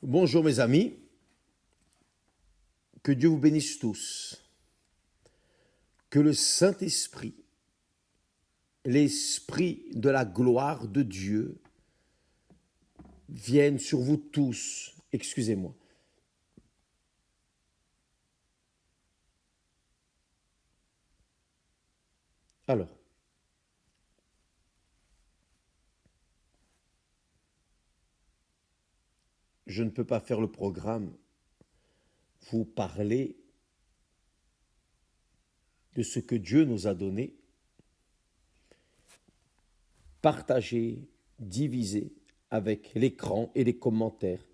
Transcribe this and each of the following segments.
Bonjour mes amis, que Dieu vous bénisse tous, que le Saint-Esprit, l'Esprit de la gloire de Dieu vienne sur vous tous, excusez-moi. Alors, je ne peux pas faire le programme, vous parler de ce que Dieu nous a donné, partager, diviser avec l'écran et les commentaires.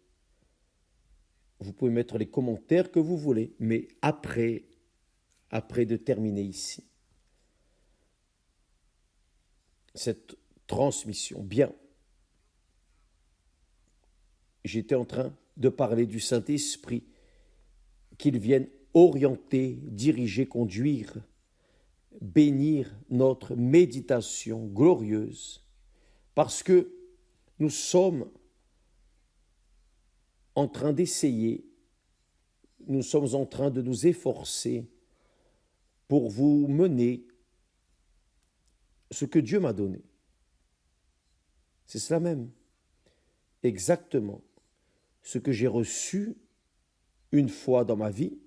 Vous pouvez mettre les commentaires que vous voulez, mais après de terminer ici cette transmission. Bien, j'étais en train de parler du Saint-Esprit, qu'il vienne orienter, diriger, conduire, bénir notre méditation glorieuse, parce que nous sommes en train d'essayer, nous sommes en train de nous efforcer pour vous mener ce que Dieu m'a donné. C'est cela même, exactement ce que j'ai reçu une fois dans ma vie,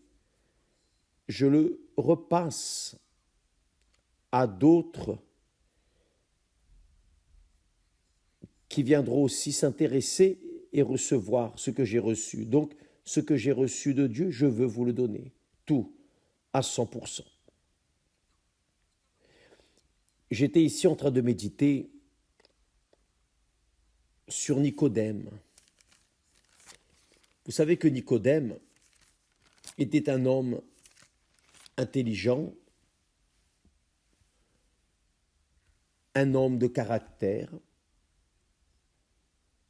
je le repasse à d'autres qui viendront aussi s'intéresser et recevoir ce que j'ai reçu. Donc, ce que j'ai reçu de Dieu, je veux vous le donner, tout, à 100%. J'étais ici en train de méditer sur Nicodème. Vous savez que Nicodème était un homme intelligent, un homme de caractère,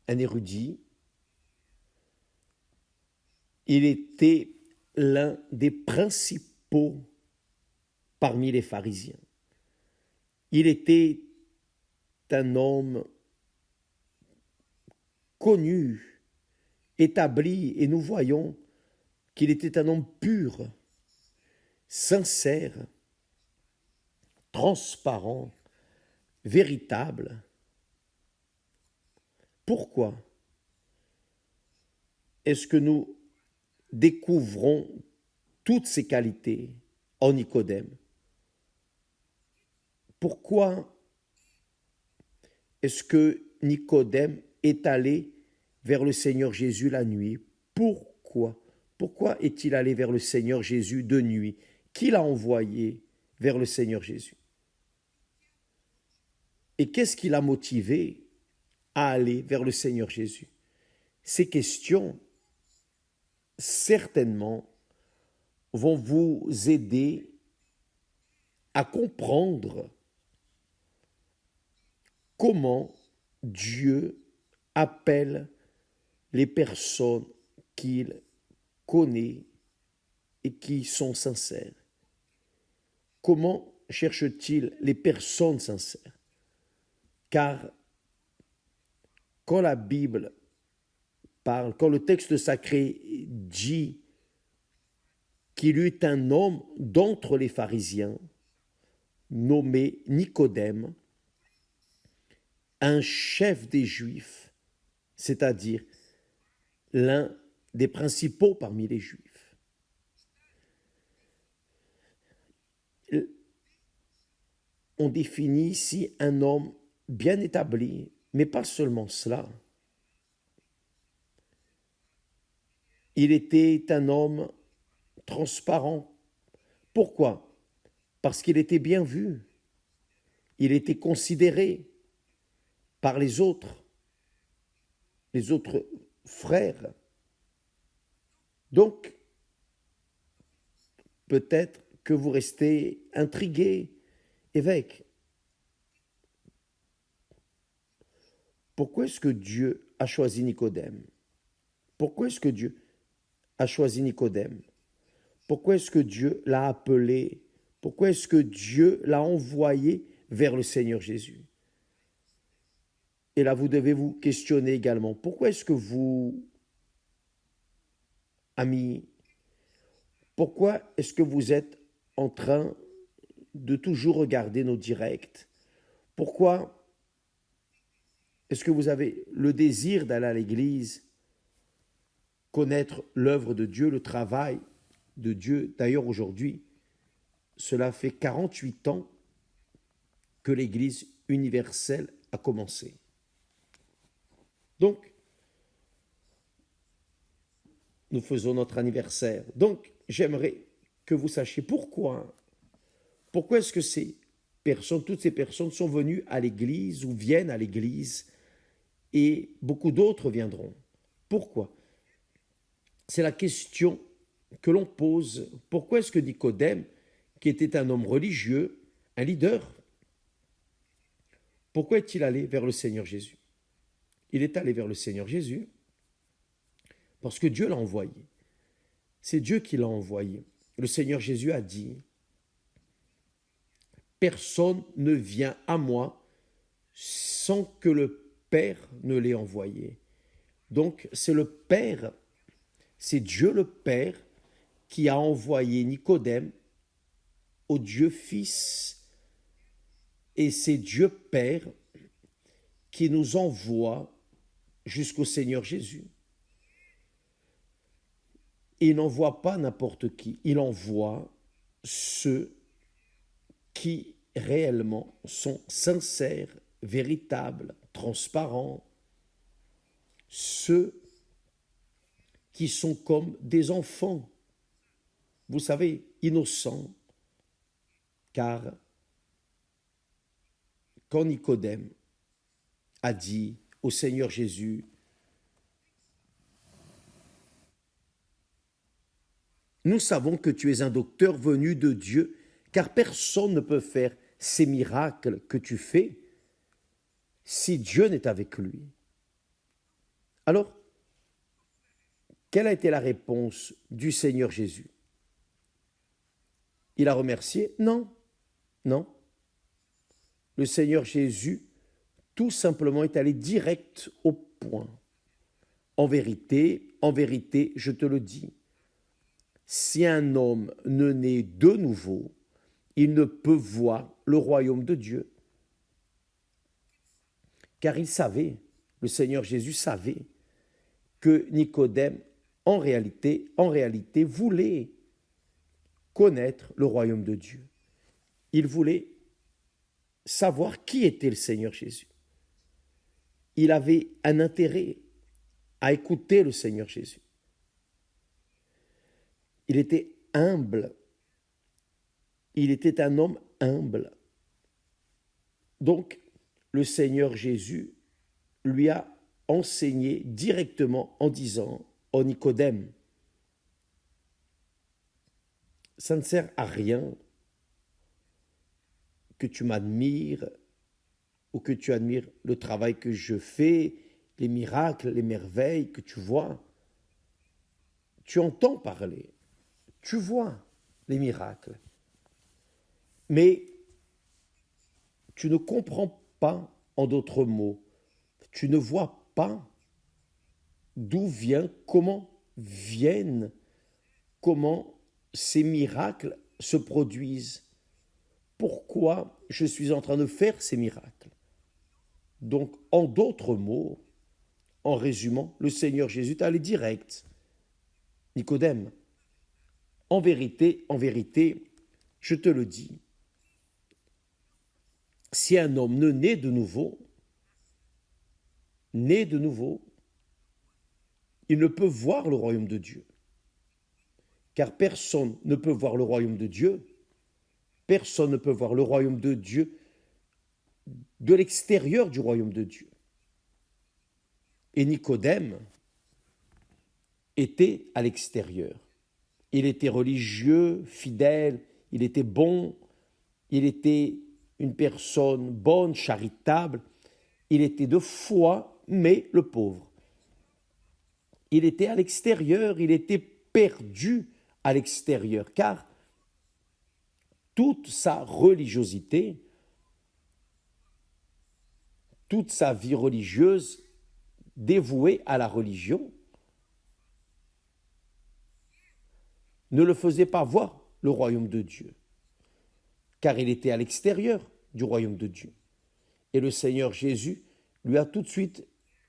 un érudit. Il était l'un des principaux parmi les pharisiens. Il était un homme connu, établi, et nous voyons qu'il était un homme pur, sincère, transparent, véritable. Pourquoi est-ce que nous découvrons toutes ces qualités en Nicodème? Pourquoi est-ce que Nicodème est allé vers le Seigneur Jésus la nuit? Pourquoi? Pourquoi est-il allé vers le Seigneur Jésus de nuit? Qui l'a envoyé vers le Seigneur Jésus? Et qu'est-ce qui l'a motivé à aller vers le Seigneur Jésus? Ces questions, certainement, vont vous aider à comprendre comment Dieu appelle les personnes qu'il connaît et qui sont sincères. Comment cherche-t-il les personnes sincères? Car quand la Bible parle, quand le texte sacré dit qu'il eut un homme d'entre les pharisiens, nommé Nicodème, un chef des Juifs, c'est-à-dire l'un des principaux parmi les Juifs. On définit ici un homme bien établi, mais pas seulement cela. Il était un homme transparent. Pourquoi? Parce qu'il était bien vu. Il était considéré par les autres frères. Donc, peut-être que vous restez intrigué, évêque. Pourquoi est-ce que Dieu a choisi Nicodème? Pourquoi est-ce que Dieu a choisi Nicodème? Pourquoi est-ce que Dieu l'a appelé? Pourquoi est-ce que Dieu l'a envoyé vers le Seigneur Jésus? Et là, vous devez vous questionner également. Pourquoi est-ce que vous Amis, pourquoi est-ce que vous êtes en train de toujours regarder nos directs? Pourquoi est-ce que vous avez le désir d'aller à l'église, connaître l'œuvre de Dieu, le travail de Dieu? D'ailleurs, aujourd'hui, cela fait 48 ans que l'Église universelle a commencé. Donc, nous faisons notre anniversaire. Donc, j'aimerais que vous sachiez pourquoi. Pourquoi est-ce que toutes ces personnes sont venues à l'Église ou viennent à l'Église et beaucoup d'autres viendront. Pourquoi? C'est la question que l'on pose. Pourquoi est-ce que Nicodème, qui était un homme religieux, un leader, pourquoi est-il allé vers le Seigneur Jésus? Il est allé vers le Seigneur Jésus parce que Dieu l'a envoyé. C'est Dieu qui l'a envoyé. Le Seigneur Jésus a dit, « Personne ne vient à moi sans que le Père ne l'ait envoyé. » Donc, c'est le Père, c'est Dieu le Père qui a envoyé Nicodème au Dieu Fils. Et c'est Dieu Père qui nous envoie jusqu'au Seigneur Jésus. Il n'envoie pas n'importe qui, il envoie ceux qui réellement sont sincères, véritables, transparents, ceux qui sont comme des enfants, vous savez, innocents, car quand Nicodème a dit au Seigneur Jésus, « Nous savons que tu es un docteur venu de Dieu, car personne ne peut faire ces miracles que tu fais si Dieu n'est avec lui. » Alors, quelle a été la réponse du Seigneur Jésus? Il a remercié? Non, non. Le Seigneur Jésus, tout simplement, est allé direct au point. En vérité, je te le dis, si un homme ne naît de nouveau, il ne peut voir le royaume de Dieu. Car il savait, le Seigneur Jésus savait, que Nicodème, en réalité, voulait connaître le royaume de Dieu. Il voulait savoir qui était le Seigneur Jésus. Il avait un intérêt à écouter le Seigneur Jésus. Il était humble. Il était un homme humble. Donc, le Seigneur Jésus lui a enseigné directement en disant, « Oh Nicodème, ça ne sert à rien que tu m'admires ou que tu admires le travail que je fais, les miracles, les merveilles que tu vois. Tu entends parler, tu vois les miracles, mais tu ne comprends pas, en d'autres mots, tu ne vois pas d'où vient, comment viennent, comment ces miracles se produisent. Pourquoi je suis en train de faire ces miracles? » Donc, en d'autres mots, en résumant, le Seigneur Jésus est allé direct. Nicodème, en vérité, je te le dis, si un homme ne naît de nouveau, il ne peut voir le royaume de Dieu. Car personne ne peut voir le royaume de Dieu. Personne ne peut voir le royaume de Dieu de l'extérieur du royaume de Dieu. Et Nicodème était à l'extérieur. Il était religieux, fidèle, il était bon, il était une personne bonne, charitable, il était de foi, mais le pauvre. Il était à l'extérieur, il était perdu à l'extérieur, car toute sa religiosité, toute sa vie religieuse dévouée à la religion, ne le faisait pas voir le royaume de Dieu, car il était à l'extérieur du royaume de Dieu. Et le Seigneur Jésus lui a tout de suite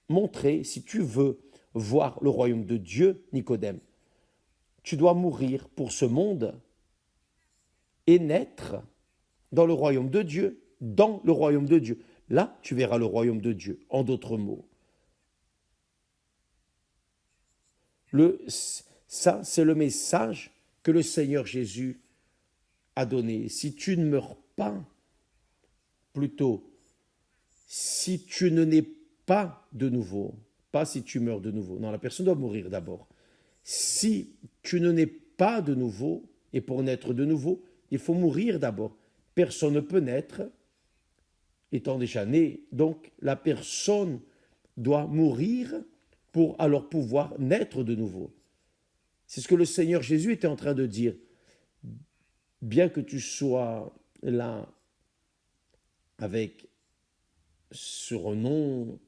montré, si tu veux voir le royaume de Dieu, Nicodème, tu dois mourir pour ce monde et naître dans le royaume de Dieu, dans le royaume de Dieu. Là, tu verras le royaume de Dieu, en d'autres mots. Ça, c'est le message que le Seigneur Jésus a donné. Si tu ne meurs pas, plutôt, si tu ne nais pas de nouveau, pas si tu meurs de nouveau, non, la personne doit mourir d'abord. Si tu ne nais pas de nouveau, et pour naître de nouveau, il faut mourir d'abord. Personne ne peut naître étant déjà né, donc la personne doit mourir pour alors pouvoir naître de nouveau. C'est ce que le Seigneur Jésus était en train de dire. Bien que tu sois là avec ce renom,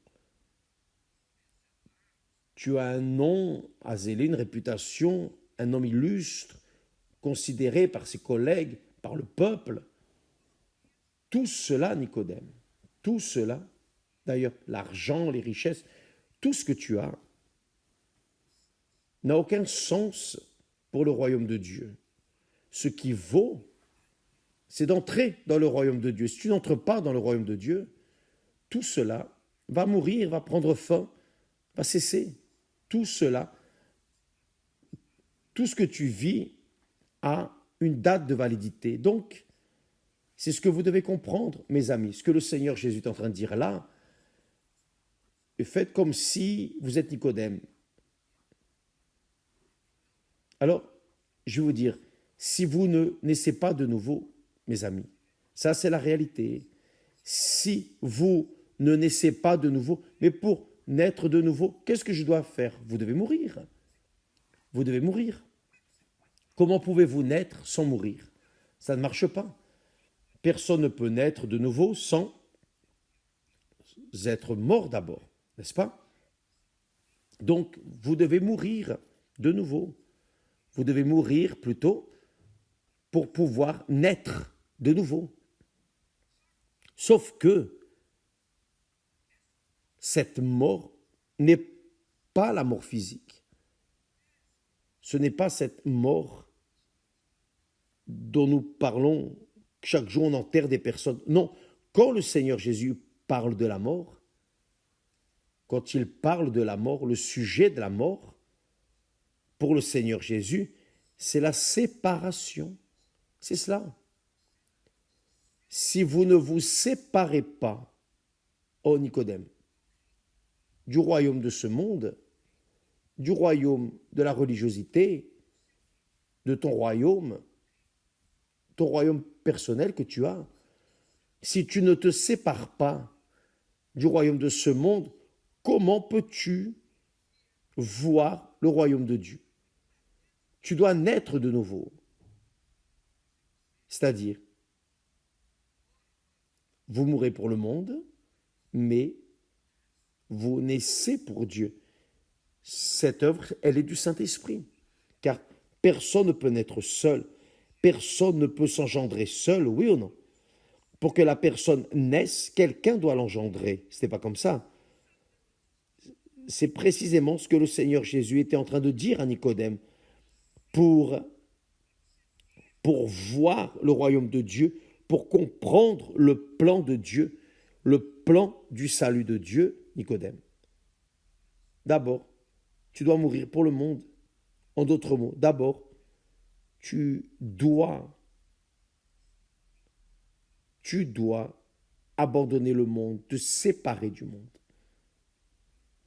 tu as un nom à zéler, une réputation, un homme illustre, considéré par ses collègues, par le peuple. Tout cela, Nicodème, tout cela, d'ailleurs l'argent, les richesses, tout ce que tu as, n'a aucun sens pour le royaume de Dieu. Ce qui vaut, c'est d'entrer dans le royaume de Dieu. Si tu n'entres pas dans le royaume de Dieu, tout cela va mourir, va prendre fin, va cesser. Tout cela, tout ce que tu vis a une date de validité. Donc, c'est ce que vous devez comprendre, mes amis, ce que le Seigneur Jésus est en train de dire là. Faites comme si vous êtes Nicodème. Alors, je vais vous dire, si vous ne naissez pas de nouveau, mes amis, ça c'est la réalité. Si vous ne naissez pas de nouveau, mais pour naître de nouveau, qu'est-ce que je dois faire? Vous devez mourir. Vous devez mourir. Comment pouvez-vous naître sans mourir? Ça ne marche pas. Personne ne peut naître de nouveau sans être mort d'abord, n'est-ce pas? Donc, vous devez mourir de nouveau. Vous devez mourir plutôt pour pouvoir naître de nouveau. Sauf que cette mort n'est pas la mort physique. Ce n'est pas cette mort dont nous parlons. Chaque jour, on enterre des personnes. Non, quand le Seigneur Jésus parle de la mort, quand il parle de la mort, le sujet de la mort, pour le Seigneur Jésus, c'est la séparation. C'est cela. Si vous ne vous séparez pas, ô Nicodème, du royaume de ce monde, du royaume de la religiosité, de ton royaume personnel que tu as, si tu ne te sépares pas du royaume de ce monde, comment peux-tu voir le royaume de Dieu? Tu dois naître de nouveau. C'est-à-dire, vous mourrez pour le monde, mais vous naissez pour Dieu. Cette œuvre, elle est du Saint-Esprit, car personne ne peut naître seul, personne ne peut s'engendrer seul, oui ou non? Pour que la personne naisse, quelqu'un doit l'engendrer. Ce n'est pas comme ça. C'est précisément ce que le Seigneur Jésus était en train de dire à Nicodème. Pour voir le royaume de Dieu, pour comprendre le plan de Dieu, le plan du salut de Dieu, Nicodème. D'abord, tu dois mourir pour le monde. En d'autres mots, d'abord, tu dois abandonner le monde, te séparer du monde.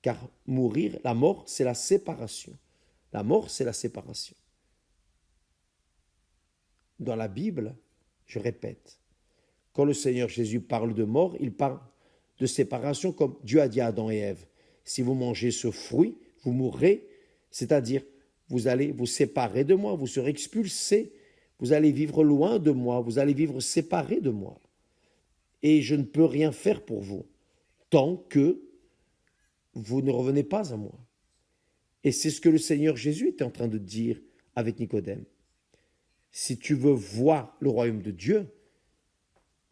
Car mourir, la mort, c'est la séparation. La mort, c'est la séparation. Dans la Bible, je répète, quand le Seigneur Jésus parle de mort, il parle de séparation comme Dieu a dit à Adam et Ève. Si vous mangez ce fruit, vous mourrez, c'est-à-dire vous allez vous séparer de moi, vous serez expulsés, vous allez vivre loin de moi, vous allez vivre séparés de moi. Et je ne peux rien faire pour vous tant que vous ne revenez pas à moi. Et c'est ce que le Seigneur Jésus était en train de dire avec Nicodème. Si tu veux voir le royaume de Dieu,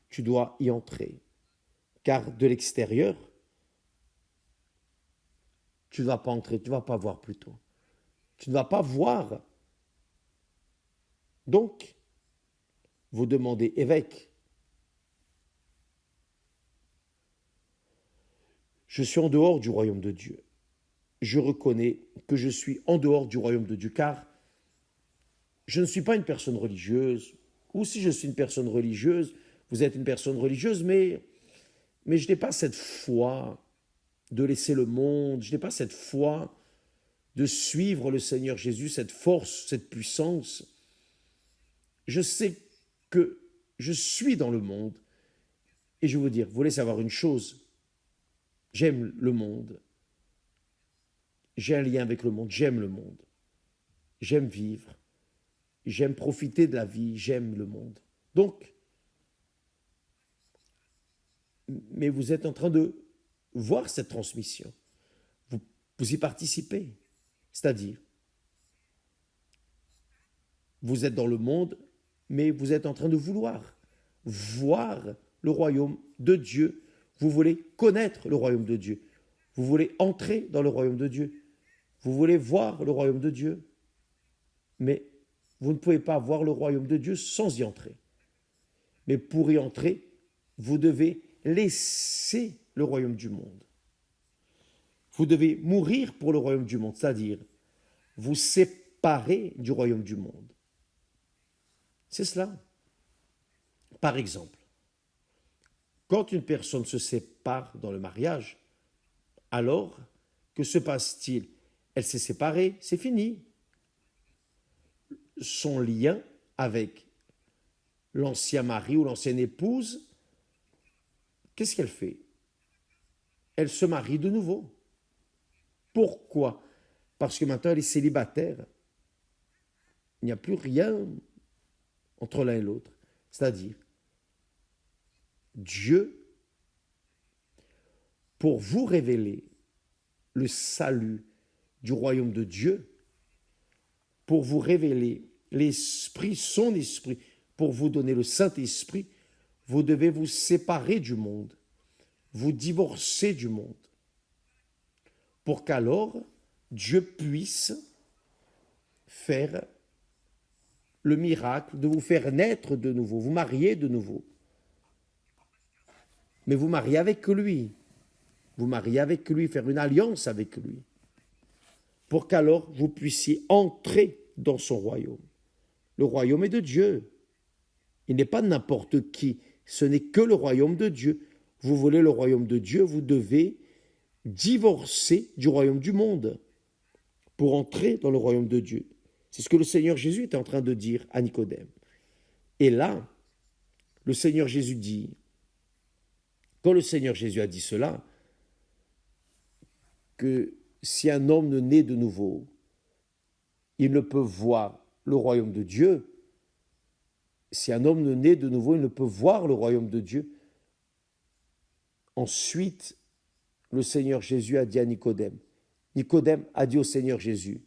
tu dois y entrer. Car de l'extérieur, tu ne vas pas entrer, tu ne vas pas voir plutôt. Tu ne vas pas voir. Donc, vous demandez, évêque, je suis en dehors du royaume de Dieu. Je reconnais que je suis en dehors du royaume de Dieu, car je ne suis pas une personne religieuse, ou si je suis une personne religieuse, vous êtes une personne religieuse, mais je n'ai pas cette foi de laisser le monde, je n'ai pas cette foi de suivre le Seigneur Jésus, cette force, cette puissance. Je sais que je suis dans le monde, et je veux vous dire, vous voulez savoir une chose, j'aime le monde, j'ai un lien avec le monde, j'aime le monde, j'aime vivre, j'aime profiter de la vie, j'aime le monde. Donc, mais vous êtes en train de voir cette transmission. Vous y participez. C'est-à-dire, vous êtes dans le monde, mais vous êtes en train de vouloir voir le royaume de Dieu. Vous voulez connaître le royaume de Dieu. Vous voulez entrer dans le royaume de Dieu. Vous voulez voir le royaume de Dieu. Mais vous ne pouvez pas voir le royaume de Dieu sans y entrer. Mais pour y entrer, vous devez laisser le royaume du monde. Vous devez mourir pour le royaume du monde, c'est-à-dire vous séparer du royaume du monde. C'est cela. Par exemple, quand une personne se sépare dans le mariage, alors, que se passe-t-il? Elle s'est séparée, c'est fini. Son lien avec l'ancien mari ou l'ancienne épouse, qu'est-ce qu'elle fait? Elle se marie de nouveau. Pourquoi? Parce que maintenant elle est célibataire. Il n'y a plus rien entre l'un et l'autre. C'est-à-dire, Dieu, pour vous révéler le salut du royaume de Dieu, pour vous révéler l'Esprit, son Esprit, pour vous donner le Saint-Esprit, vous devez vous séparer du monde, vous divorcer du monde, pour qu'alors Dieu puisse faire le miracle de vous faire naître de nouveau, vous marier de nouveau. Mais vous mariez avec lui. Vous mariez avec lui, faire une alliance avec lui. Pour qu'alors vous puissiez entrer dans son royaume. Le royaume est de Dieu. Il n'est pas de n'importe qui. Ce n'est que le royaume de Dieu. Vous voulez le royaume de Dieu, vous devez divorcer du royaume du monde pour entrer dans le royaume de Dieu. C'est ce que le Seigneur Jésus était en train de dire à Nicodème. Et là, le Seigneur Jésus dit, quand le Seigneur Jésus a dit cela, que si un homme ne naît de nouveau, il ne peut voir le royaume de Dieu. Si un homme ne naît de nouveau, il ne peut voir le royaume de Dieu. Ensuite, le Seigneur Jésus a dit à Nicodème. Nicodème a dit au Seigneur Jésus.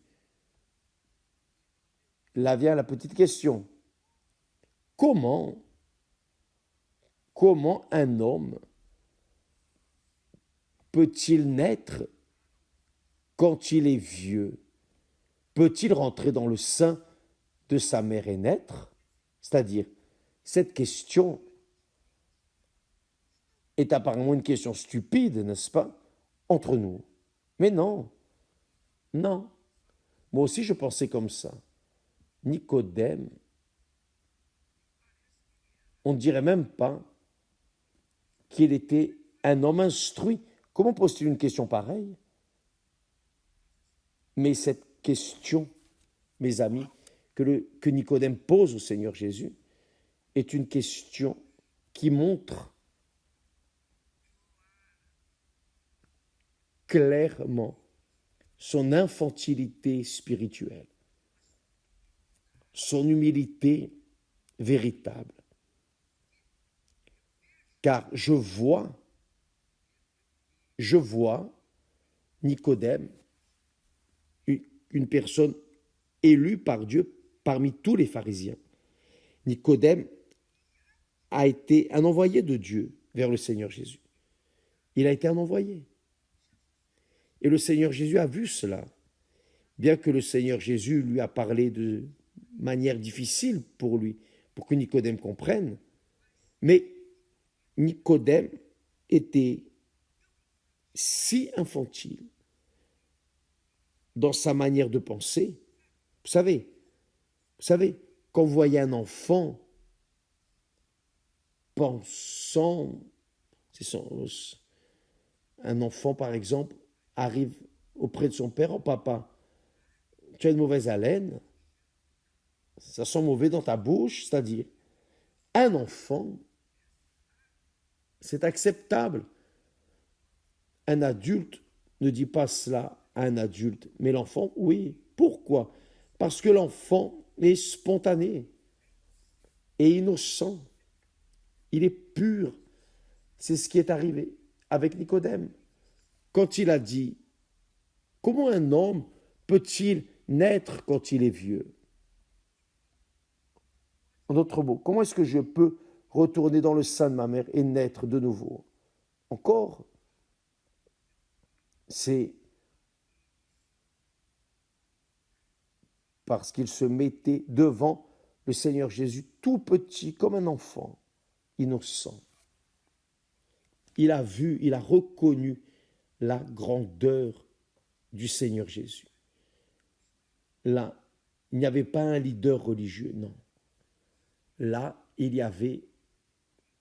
Là vient la petite question. Comment un homme peut-il naître quand il est vieux? Peut-il rentrer dans le sein de sa mère et naître? C'est-à-dire, cette question est apparemment une question stupide, n'est-ce pas, entre nous. Mais non, non. Moi aussi, je pensais comme ça. Nicodème, on ne dirait même pas qu'il était un homme instruit. Comment pose-t-il une question pareille? Mais cette question, mes amis, que Nicodème pose au Seigneur Jésus, est une question qui montre clairement son infantilité spirituelle, son humilité véritable. Car je vois Nicodème, une personne élu par Dieu parmi tous les pharisiens. Nicodème a été un envoyé de Dieu vers le Seigneur Jésus. Il a été un envoyé. Et le Seigneur Jésus a vu cela. Bien que le Seigneur Jésus lui a parlé de manière difficile pour lui, pour que Nicodème comprenne, mais Nicodème était si infantile dans sa manière de penser. Vous savez, quand vous voyez un enfant pensant, un enfant par exemple arrive auprès de son père: « Oh papa, tu as une mauvaise haleine, ça sent mauvais dans ta bouche », c'est-à-dire, un enfant, c'est acceptable. Un adulte ne dit pas cela à un adulte, mais l'enfant, oui. Pourquoi? Parce que l'enfant est spontané et innocent. Il est pur. C'est ce qui est arrivé avec Nicodème. Quand il a dit: « Comment un homme peut-il naître quand il est vieux ?» En d'autres mots, comment est-ce que je peux retourner dans le sein de ma mère et naître de nouveau? Encore, c'est parce qu'il se mettait devant le Seigneur Jésus tout petit, comme un enfant, innocent. Il a vu, il a reconnu la grandeur du Seigneur Jésus. Là, il n'y avait pas un leader religieux, non. Là, il y avait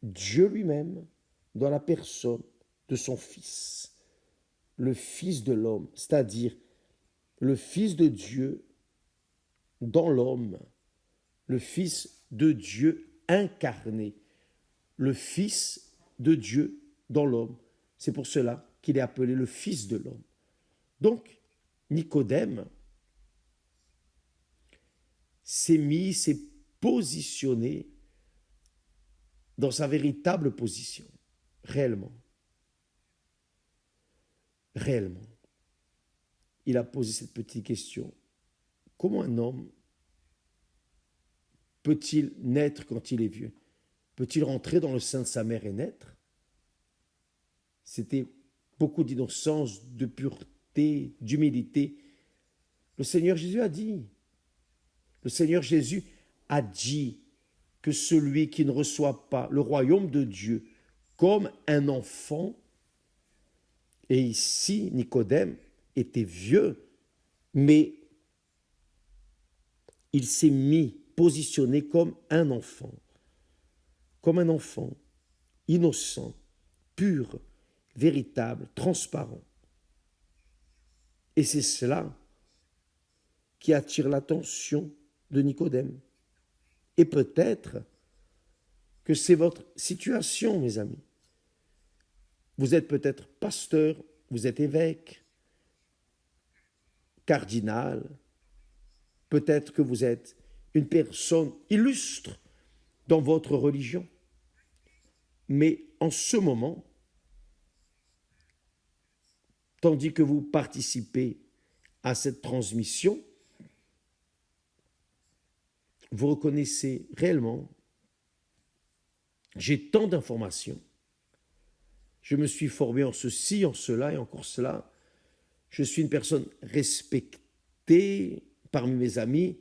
Dieu lui-même dans la personne de son Fils, le Fils de l'homme, c'est-à-dire le Fils de Dieu dans l'homme, le Fils de Dieu incarné, le Fils de Dieu dans l'homme. C'est pour cela qu'il est appelé le Fils de l'homme. Donc, Nicodème s'est positionné dans sa véritable position, réellement. Réellement. Il a posé cette petite question: comment un homme peut-il naître quand il est vieux? Peut-il rentrer dans le sein de sa mère et naître? C'était beaucoup d'innocence, de pureté, d'humilité. Le Seigneur Jésus a dit que celui qui ne reçoit pas le royaume de Dieu comme un enfant, et ici Nicodème était vieux, mais il s'est positionné comme un enfant, innocent, pur, véritable, transparent. Et c'est cela qui attire l'attention de Nicodème. Et peut-être que c'est votre situation, mes amis. Vous êtes peut-être pasteur, vous êtes évêque, cardinal, peut-être que vous êtes une personne illustre dans votre religion. Mais en ce moment, tandis que vous participez à cette transmission, vous reconnaissez réellement: j'ai tant d'informations, je me suis formé en ceci, en cela et encore cela, je suis une personne respectée parmi mes amis,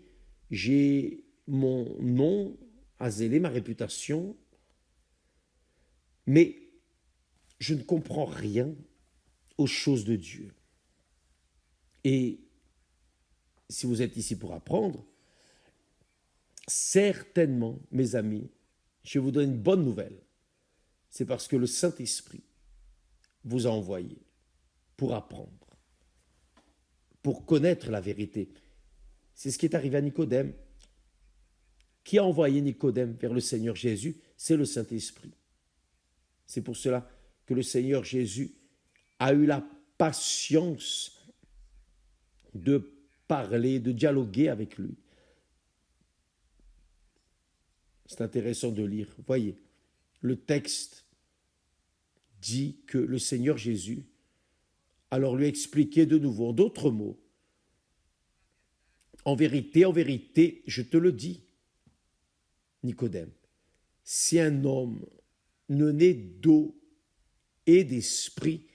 j'ai mon nom à zéler, ma réputation, mais je ne comprends rien aux choses de Dieu. Et si vous êtes ici pour apprendre, certainement, mes amis, je vous donne une bonne nouvelle. C'est parce que le Saint-Esprit vous a envoyé pour apprendre, pour connaître la vérité. C'est ce qui est arrivé à Nicodème. Qui a envoyé Nicodème vers le Seigneur Jésus? C'est le Saint-Esprit. C'est pour cela que le Seigneur Jésus a eu la patience de parler, de dialoguer avec lui. C'est intéressant de lire. Voyez, le texte dit que le Seigneur Jésus alors lui a expliqué de nouveau, en d'autres mots, en vérité, je te le dis, Nicodème, si un homme ne naît d'eau et d'esprit,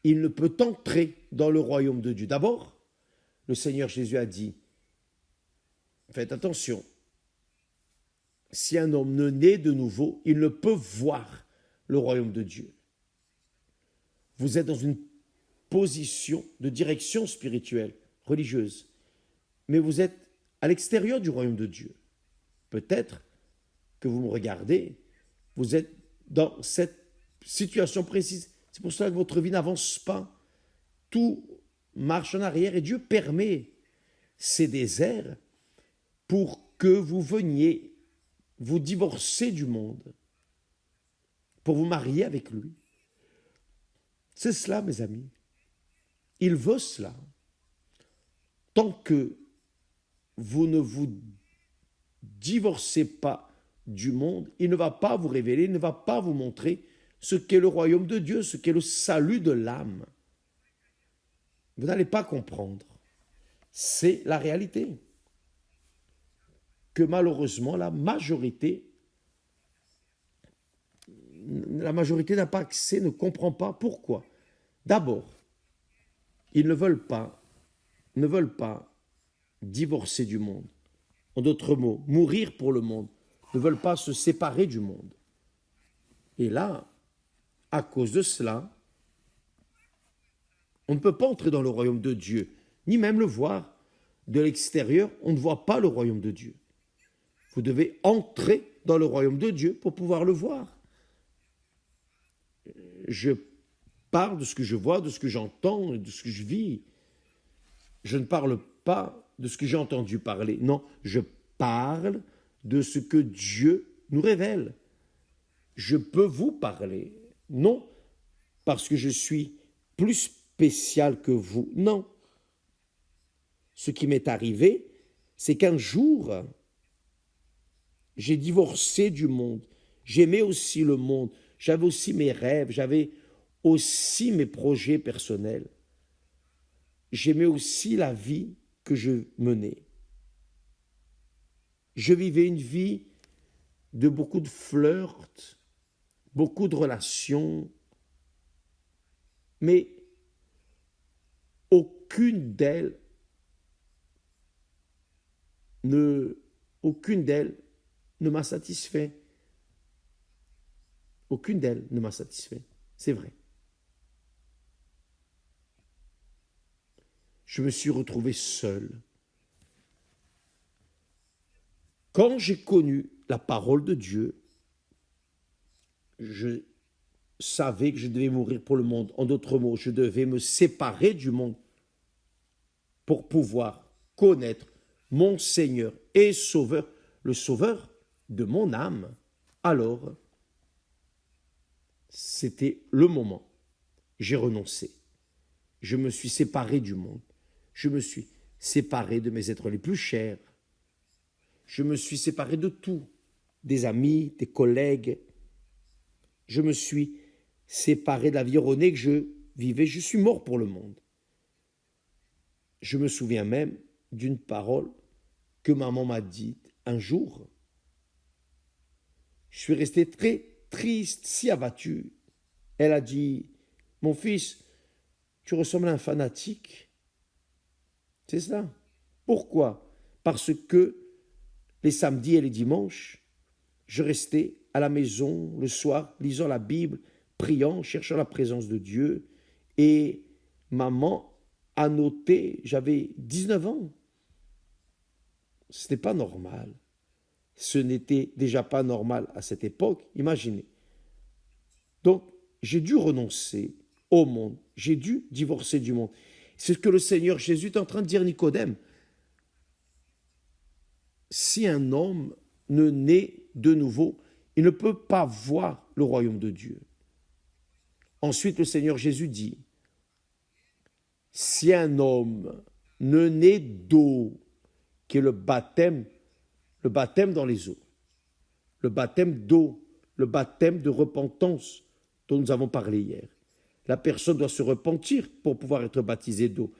il ne peut entrer dans le royaume de Dieu. D'abord, le Seigneur Jésus a dit, faites attention, si un homme ne naît de nouveau, il ne peut voir le royaume de Dieu. Vous êtes dans une position de direction spirituelle, religieuse, mais vous êtes à l'extérieur du royaume de Dieu. Peut-être que vous me regardez, vous êtes dans cette situation précise. C'est pour cela que votre vie n'avance pas. Tout marche en arrière et Dieu permet ces déserts pour que vous veniez vous divorcer du monde, pour vous marier avec lui. C'est cela, mes amis. Il veut cela. Tant que vous ne vous divorcez pas du monde, il ne va pas vous révéler, il ne va pas vous montrer ce qu'est le royaume de Dieu, ce qu'est le salut de l'âme. Vous n'allez pas comprendre. C'est la réalité. Que malheureusement, la majorité n'a pas accès, ne comprend pas. Pourquoi? D'abord, ils ne veulent pas divorcer du monde. En d'autres mots, mourir pour le monde. Ne veulent pas se séparer du monde. Et là, à cause de cela, on ne peut pas entrer dans le royaume de Dieu, ni même le voir. De l'extérieur, on ne voit pas le royaume de Dieu. Vous devez entrer dans le royaume de Dieu pour pouvoir le voir. Je parle de ce que je vois, de ce que j'entends, de ce que je vis. Je ne parle pas de ce que j'ai entendu parler. Non, je parle de ce que Dieu nous révèle. Je peux vous parler, non parce que je suis plus spécial que vous, non. Ce qui m'est arrivé, c'est qu'un jour, j'ai divorcé du monde. J'aimais aussi le monde. J'avais aussi mes rêves. J'avais aussi mes projets personnels. J'aimais aussi la vie que je menais. Je vivais une vie de beaucoup de flirts, beaucoup de relations, mais aucune d'elles ne m'a satisfait. Aucune d'elles ne m'a satisfait. C'est vrai. Je me suis retrouvé seul. Quand j'ai connu la parole de Dieu, je savais que je devais mourir pour le monde. En d'autres mots, je devais me séparer du monde pour pouvoir connaître mon Seigneur et Sauveur, le Sauveur de mon âme. Alors, c'était le moment. J'ai renoncé. Je me suis séparé du monde. Je me suis séparé de mes êtres les plus chers. Je me suis séparé de tout, des amis, des collègues. Je me suis séparé de la vie erronée que je vivais. Je suis mort pour le monde. Je me souviens même d'une parole que maman m'a dite un jour. Je suis resté très triste, si abattu. Elle a dit, mon fils, tu ressembles à un fanatique. C'est ça. Pourquoi? Parce que les samedis et les dimanches, je restais à la maison le soir, lisant la Bible, priant, cherchant la présence de Dieu. Et maman a noté, j'avais 19 ans. Ce n'était pas normal. Ce n'était déjà pas normal à cette époque, imaginez. Donc, j'ai dû renoncer au monde. J'ai dû divorcer du monde. C'est ce que le Seigneur Jésus est en train de dire à Nicodème. Si un homme ne naît de nouveau, il ne peut pas voir le royaume de Dieu. Ensuite, le Seigneur Jésus dit, si un homme ne naît d'eau, qui est le baptême dans les eaux, le baptême d'eau, le baptême de repentance dont nous avons parlé hier. La personne doit se repentir pour pouvoir être baptisée d'eau.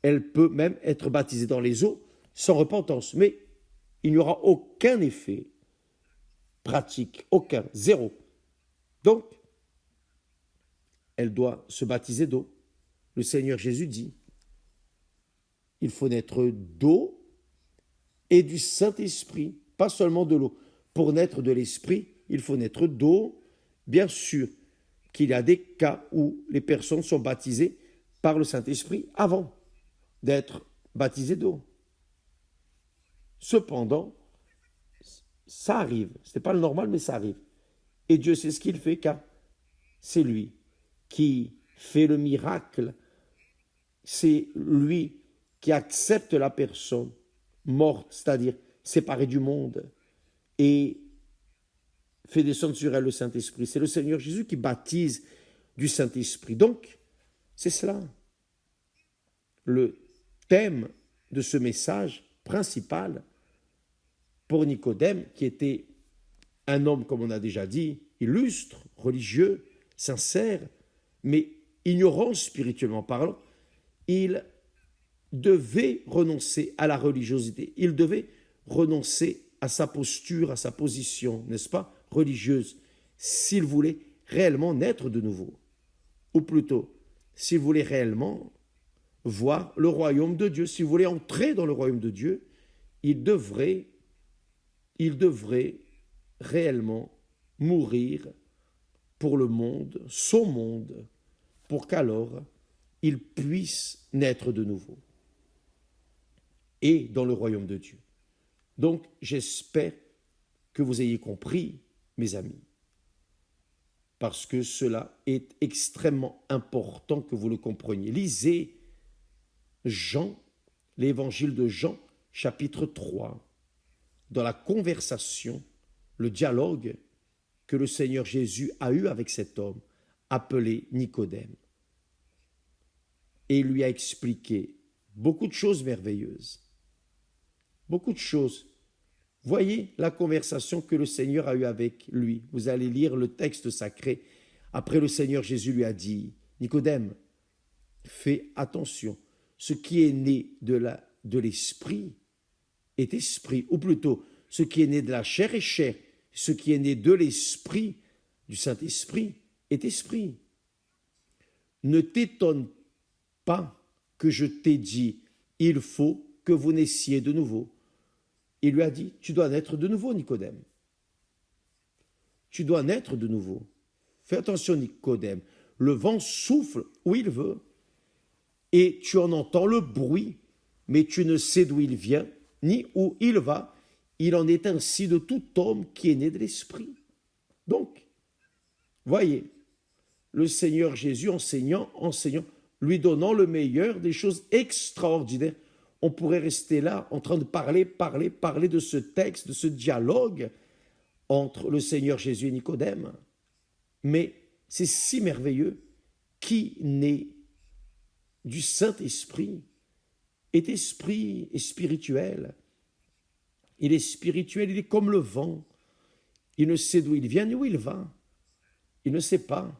Elle peut même être baptisée dans les eaux sans repentance. Mais il n'y aura aucun effet pratique, aucun, zéro. Donc, elle doit se baptiser d'eau. Le Seigneur Jésus dit, il faut naître d'eau et du Saint-Esprit, pas seulement de l'eau. Pour naître de l'Esprit, il faut naître d'eau. Bien sûr qu'il y a des cas où les personnes sont baptisées par le Saint-Esprit avant d'être baptisées d'eau. Cependant, ça arrive. Ce n'est pas le normal, mais ça arrive. Et Dieu sait ce qu'il fait, car c'est lui qui fait le miracle. C'est lui qui accepte la personne morte, c'est-à-dire séparée du monde, et fait descendre sur elle le Saint-Esprit. C'est le Seigneur Jésus qui baptise du Saint-Esprit. Donc, c'est cela. Le thème de ce message principal pour Nicodème, qui était un homme, comme on a déjà dit, illustre, religieux, sincère, mais ignorant spirituellement parlant, il devait renoncer à la religiosité. Il devait renoncer à sa posture, à sa position, n'est-ce pas, religieuse, s'il voulait réellement naître de nouveau. Ou plutôt, s'il voulait réellement voir le royaume de Dieu, s'il voulait entrer dans le royaume de Dieu, il devrait réellement mourir pour le monde, son monde, pour qu'alors il puisse naître de nouveau et dans le royaume de Dieu. Donc, j'espère que vous ayez compris, mes amis, parce que cela est extrêmement important que vous le compreniez. Lisez Jean, l'évangile de Jean, chapitre 3, dans la conversation, le dialogue que le Seigneur Jésus a eu avec cet homme appelé Nicodème. Et il lui a expliqué beaucoup de choses merveilleuses. Beaucoup de choses. Voyez la conversation que le Seigneur a eue avec lui. Vous allez lire le texte sacré. Après, le Seigneur Jésus lui a dit, Nicodème, fais attention. Ce qui est né de l'esprit est esprit, ou plutôt, ce qui est né de la chair est chair. Ce qui est né de l'esprit, du Saint-Esprit, est esprit. Ne t'étonne pas que je t'ai dit, il faut que vous naissiez de nouveau. Il lui a dit, tu dois naître de nouveau, Nicodème. Tu dois naître de nouveau. Fais attention, Nicodème. Le vent souffle où il veut et tu en entends le bruit, mais tu ne sais d'où il vient ni où il va. Il en est ainsi de tout homme qui est né de l'esprit. Donc, voyez, le Seigneur Jésus enseignant, lui donnant le meilleur, des choses extraordinaires. On pourrait rester là en train de parler de ce texte, de ce dialogue entre le Seigneur Jésus et Nicodème. Mais c'est si merveilleux. Qui naît du Saint-Esprit est esprit et spirituel. Il est spirituel, il est comme le vent. Il ne sait d'où il vient ni où il va. Il ne sait pas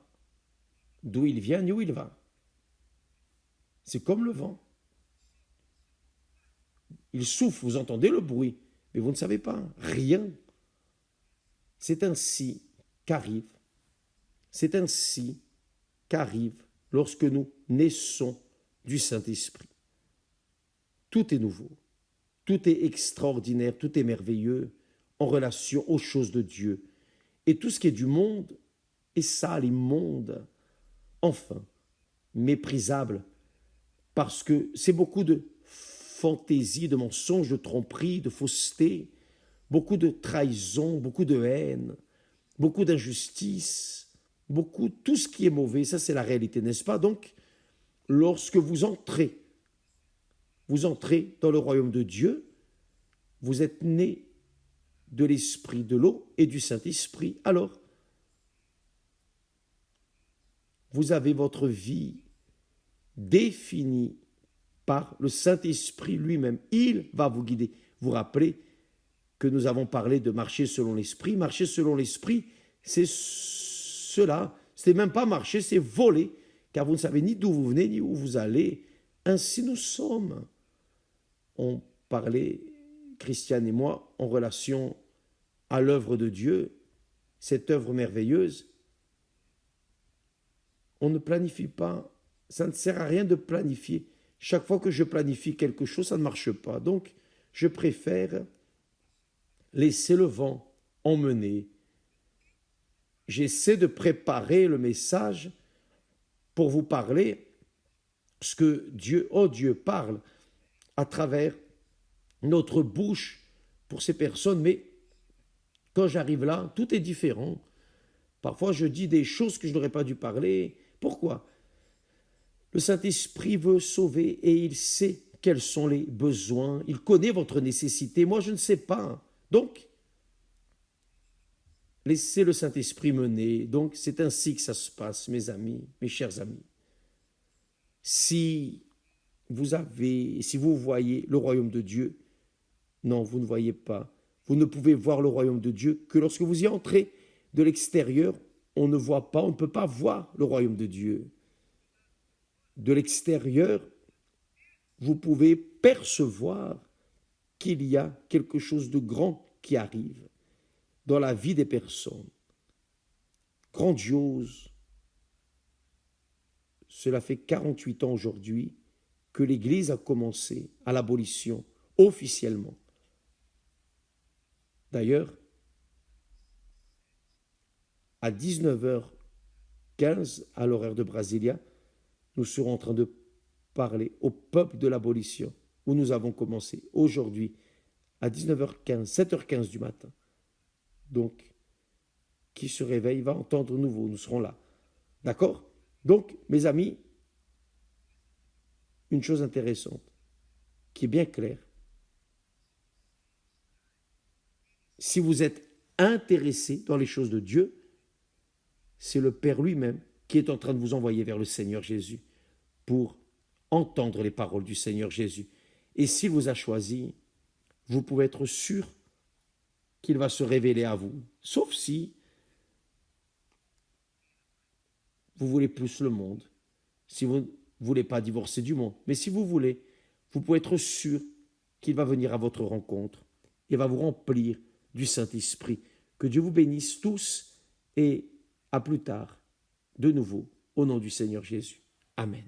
d'où il vient ni où il va. C'est comme le vent. Il souffle, vous entendez le bruit, mais vous ne savez pas, rien. C'est ainsi qu'arrive lorsque nous naissons du Saint-Esprit. Tout est nouveau, tout est extraordinaire, tout est merveilleux en relation aux choses de Dieu. Et tout ce qui est du monde est sale, immonde, enfin, méprisable, parce que c'est beaucoup de fantaisie, de mensonges, de tromperies, de fausseté, beaucoup de trahison, beaucoup de haine, beaucoup d'injustice, tout ce qui est mauvais, ça c'est la réalité, n'est-ce pas? Donc, lorsque vous entrez dans le royaume de Dieu, vous êtes nés de l'esprit, de l'eau et du Saint-Esprit. Alors, vous avez votre vie définie par le Saint-Esprit lui-même. Il va vous guider. Vous rappelez que nous avons parlé de marcher selon l'Esprit. Marcher selon l'Esprit, c'est cela. Ce n'est même pas marcher, c'est voler, car vous ne savez ni d'où vous venez, ni où vous allez. Ainsi nous sommes. On parler, Christiane et moi, en relation à l'œuvre de Dieu, cette œuvre merveilleuse. On ne planifie pas, ça ne sert à rien de planifier. Chaque fois que je planifie quelque chose, ça ne marche pas. Donc, je préfère laisser le vent emmener. J'essaie de préparer le message pour vous parler ce que Dieu, oh Dieu, parle à travers notre bouche pour ces personnes. Mais quand j'arrive là, tout est différent. Parfois, je dis des choses que je n'aurais pas dû parler. Pourquoi? Le Saint-Esprit veut sauver et il sait quels sont les besoins. Il connaît votre nécessité. Moi, je ne sais pas. Donc, laissez le Saint-Esprit mener. Donc, c'est ainsi que ça se passe, mes amis, mes chers amis. Si vous voyez le royaume de Dieu, non, vous ne voyez pas. Vous ne pouvez voir le royaume de Dieu que lorsque vous y entrez de l'extérieur. On ne voit pas, on ne peut pas voir le royaume de Dieu. De l'extérieur, vous pouvez percevoir qu'il y a quelque chose de grand qui arrive dans la vie des personnes. Grandiose. Cela fait 48 ans aujourd'hui que l'Église a commencé à l'abolition officiellement. D'ailleurs, à 19h15 à l'horaire de Brasilia, nous serons en train de parler au peuple de l'abolition, où nous avons commencé aujourd'hui à 19h15, 7h15 du matin. Donc, qui se réveille va entendre nouveau, nous serons là. D'accord? Donc, mes amis, une chose intéressante, qui est bien claire. Si vous êtes intéressé dans les choses de Dieu, c'est le Père lui-même qui est en train de vous envoyer vers le Seigneur Jésus pour entendre les paroles du Seigneur Jésus. Et s'il vous a choisi, vous pouvez être sûr qu'il va se révéler à vous. Sauf si vous voulez plus le monde, si vous ne voulez pas divorcer du monde. Mais si vous voulez, vous pouvez être sûr qu'il va venir à votre rencontre et va vous remplir du Saint-Esprit. Que Dieu vous bénisse tous et à plus tard, de nouveau, au nom du Seigneur Jésus. Amen.